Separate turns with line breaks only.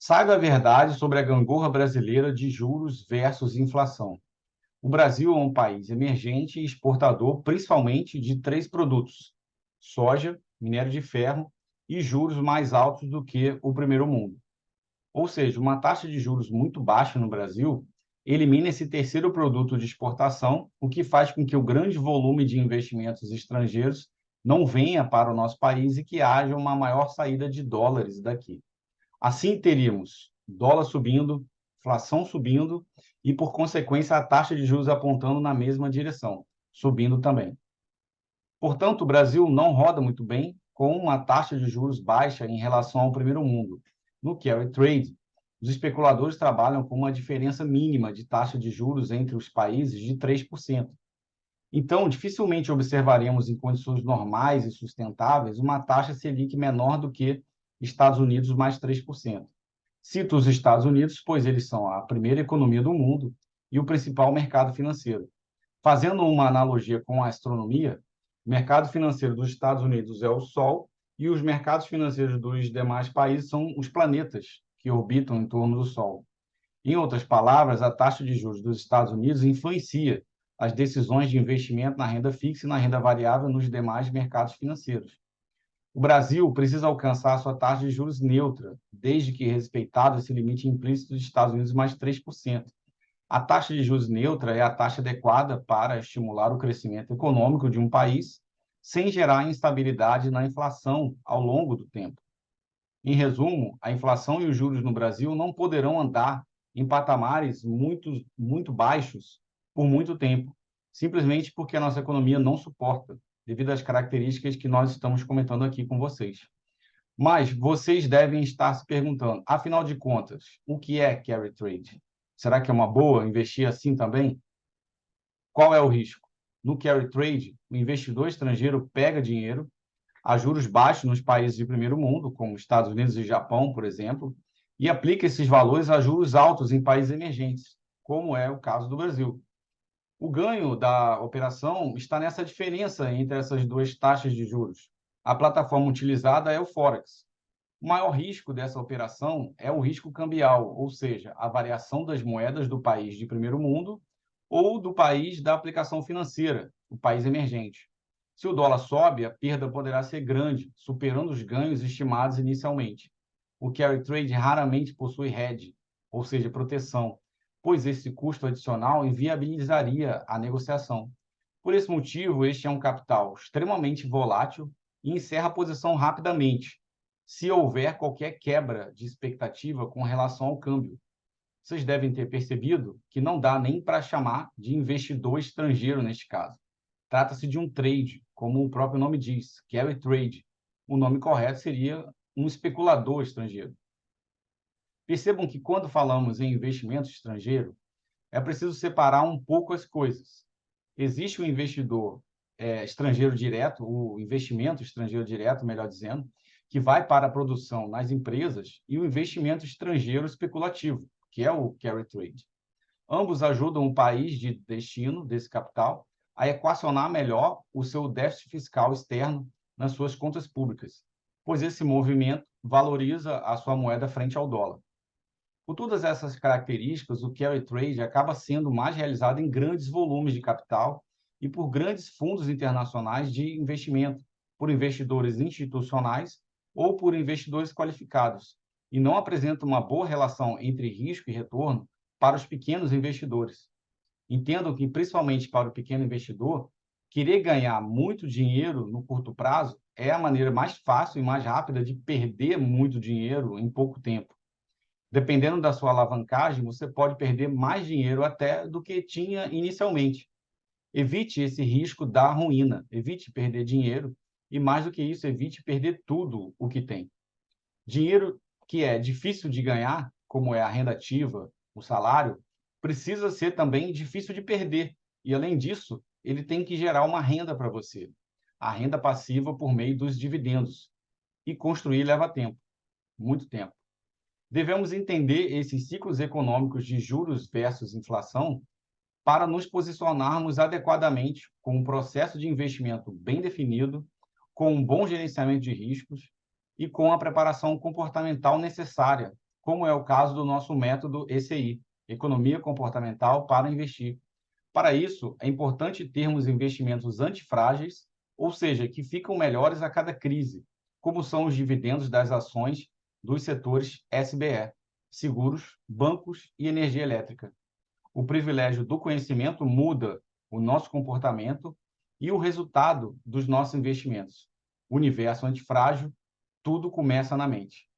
Saiba a verdade sobre a gangorra brasileira de juros versus inflação. O Brasil é um país emergente e exportador, principalmente de três produtos: soja, minério de ferro e juros mais altos do que o primeiro mundo. Ou seja, uma taxa de juros muito baixa no Brasil elimina esse terceiro produto de exportação, o que faz com que o grande volume de investimentos estrangeiros não venha para o nosso país e que haja uma maior saída de dólares daqui. Assim, teríamos dólar subindo, inflação subindo e, por consequência, a taxa de juros apontando na mesma direção, subindo também. Portanto, o Brasil não roda muito bem com uma taxa de juros baixa em relação ao primeiro mundo. No carry trade, os especuladores trabalham com uma diferença mínima de taxa de juros entre os países de 3%. Então, dificilmente observaremos em condições normais e sustentáveis uma taxa Selic menor do que Estados Unidos mais 3%. Cito os Estados Unidos, pois eles são a primeira economia do mundo e o principal mercado financeiro. Fazendo uma analogia com a astronomia, o mercado financeiro dos Estados Unidos é o Sol e os mercados financeiros dos demais países são os planetas que orbitam em torno do Sol. Em outras palavras, a taxa de juros dos Estados Unidos influencia as decisões de investimento na renda fixa e na renda variável nos demais mercados financeiros. O Brasil precisa alcançar a sua taxa de juros neutra, desde que respeitado esse limite implícito dos Estados Unidos mais 3%. A taxa de juros neutra é a taxa adequada para estimular o crescimento econômico de um país, sem gerar instabilidade na inflação ao longo do tempo. Em resumo, a inflação e os juros no Brasil não poderão andar em patamares muito baixos por muito tempo, simplesmente porque a nossa economia não suporta, devido às características que nós estamos comentando aqui com vocês. Mas vocês devem estar se perguntando, afinal de contas, o que é carry trade? Será que é uma boa investir assim também? Qual é o risco? No carry trade, o investidor estrangeiro pega dinheiro a juros baixos nos países de primeiro mundo, como Estados Unidos e Japão, por exemplo, e aplica esses valores a juros altos em países emergentes, como é o caso do Brasil. O ganho da operação está nessa diferença entre essas duas taxas de juros. A plataforma utilizada é o Forex. O maior risco dessa operação é o risco cambial, ou seja, a variação das moedas do país de primeiro mundo ou do país da aplicação financeira, o país emergente. Se o dólar sobe, a perda poderá ser grande, superando os ganhos estimados inicialmente. O carry trade raramente possui hedge, ou seja, proteção, pois esse custo adicional inviabilizaria a negociação. Por esse motivo, este é um capital extremamente volátil e encerra a posição rapidamente, se houver qualquer quebra de expectativa com relação ao câmbio. Vocês devem ter percebido que não dá nem para chamar de investidor estrangeiro neste caso. Trata-se de um trade, como o próprio nome diz, carry trade. O nome correto seria um especulador estrangeiro. Percebam que quando falamos em investimento estrangeiro, é preciso separar um pouco as coisas. Existe o investidor estrangeiro direto, o investimento estrangeiro direto, melhor dizendo, que vai para a produção nas empresas, e o investimento estrangeiro especulativo, que é o carry trade. Ambos ajudam o país de destino desse capital a equacionar melhor o seu déficit fiscal externo nas suas contas públicas, pois esse movimento valoriza a sua moeda frente ao dólar. Por todas essas características, o carry trade acaba sendo mais realizado em grandes volumes de capital e por grandes fundos internacionais de investimento, por investidores institucionais ou por investidores qualificados, e não apresenta uma boa relação entre risco e retorno para os pequenos investidores. Entendo que, principalmente para o pequeno investidor, querer ganhar muito dinheiro no curto prazo é a maneira mais fácil e mais rápida de perder muito dinheiro em pouco tempo. Dependendo da sua alavancagem, você pode perder mais dinheiro até do que tinha inicialmente. Evite esse risco da ruína, evite perder dinheiro e, mais do que isso, evite perder tudo o que tem. Dinheiro que é difícil de ganhar, como é a renda ativa, o salário, precisa ser também difícil de perder. E, além disso, ele tem que gerar uma renda para você, a renda passiva por meio dos dividendos. E construir leva tempo, muito tempo. Devemos entender esses ciclos econômicos de juros versus inflação para nos posicionarmos adequadamente com um processo de investimento bem definido, com um bom gerenciamento de riscos e com a preparação comportamental necessária como é o caso do nosso método ECI, Economia Comportamental para Investir. Para isso, é importante termos investimentos antifrágeis, ou seja, que ficam melhores a cada crise, como são os dividendos das ações dos setores SBE, seguros, bancos e energia elétrica. O privilégio do conhecimento muda o nosso comportamento e o resultado dos nossos investimentos. Universo antifrágil, tudo começa na mente.